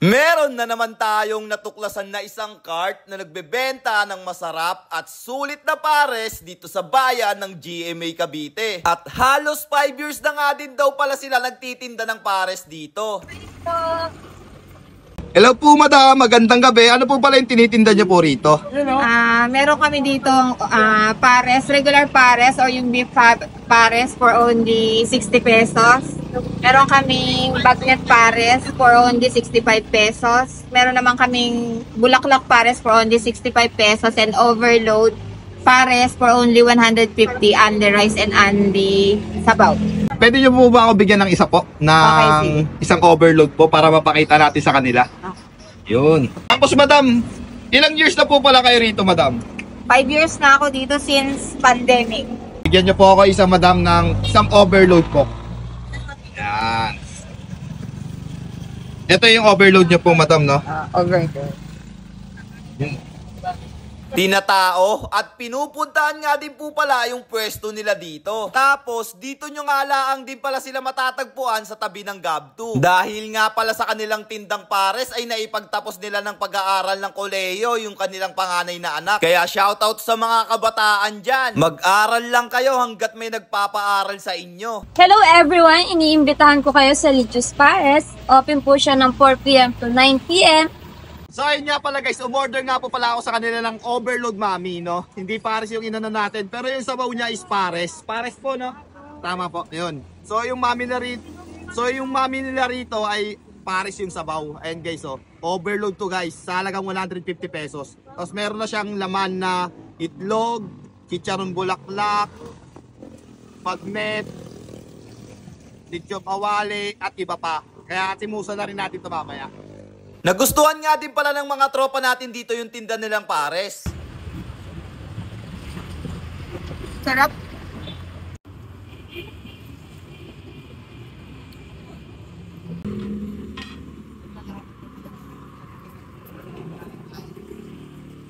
Meron na naman tayong natuklasan na isang cart na nagbebenta ng masarap at sulit na pares dito sa bayan ng GMA Cavite. At halos 5 years na nga din daw pala sila nagtitinda ng pares dito. Hello po madam, magandang gabi. Ano po pala yung tinitinda niyo po rito? Meron kami dito pares, regular pares or yung beef pares for only 60 pesos. Meron kaming bagnet pares for only 65 pesos. Meron naman kaming bulaklak pares for only 65 pesos and overload pares for only 150 on the rice and on the sabaw. Pwede niyo po ba ako bigyan ng isa po? Ng isang overload po para mapakita natin sa kanila? Yun. Tapos madam, ilang years na po pala kayo rito madam? 5 years na ako dito since pandemic. Bigyan niyo po ako isa madam ng isang overload po. Yan. Ito yung overload niyo po madam, no? Overload. Tinatao at pinupuntahan nga din po pala yung pwesto nila dito. Tapos dito nyo nga laang din pala sila matatagpuan sa tabi ng GAV2. Dahil nga pala sa kanilang tindang pares ay naipagtapos nila ng pag-aaral ng kolehiyo yung kanilang panganay na anak. Kaya shoutout sa mga kabataan dyan. Mag-aral lang kayo hanggat may nagpapaaral sa inyo. Hello everyone! Iniimbitahan ko kayo sa Lichus Pares. Open po siya ng 4 p.m. to 9 p.m. So ayun nga pala guys, umorder nga po pala ako sa kanila ng overload mami, no? Hindi pares yung inano natin, pero yung sabaw niya is pares. Pares po, no? Tama po, yun. So yung mami nila rito ay pares yung sabaw. Ayun guys, oh. Overload to guys, sa halagang 150 pesos. Tapos meron na siyang laman na itlog, chicharon bulaklak, bagnet, lechon kawali, at iba pa. Kaya simusa na rin natin ito mamaya. Nagustuhan nga din pala ng mga tropa natin dito yung tinda nilang pares. Sarap.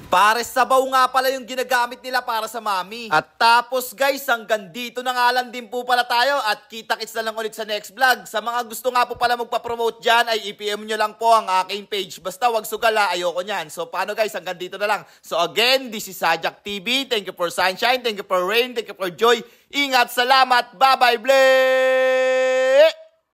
Pares sabaw nga pala yung ginagamit nila para sa mami. At tapos guys, hanggang dito na nga lang din po pala tayo at kita-kits na lang ulit sa next vlog. Sa mga gusto nga po pala magpa-promote dyan ay i-PM nyo lang po ang aking page. Basta wag sugala, ayoko nyan. So paano guys, hanggang dito na lang. So again, this is Sajak TV. Thank you for sunshine, thank you for rain, thank you for joy. Ingat, salamat, bye-bye, bless!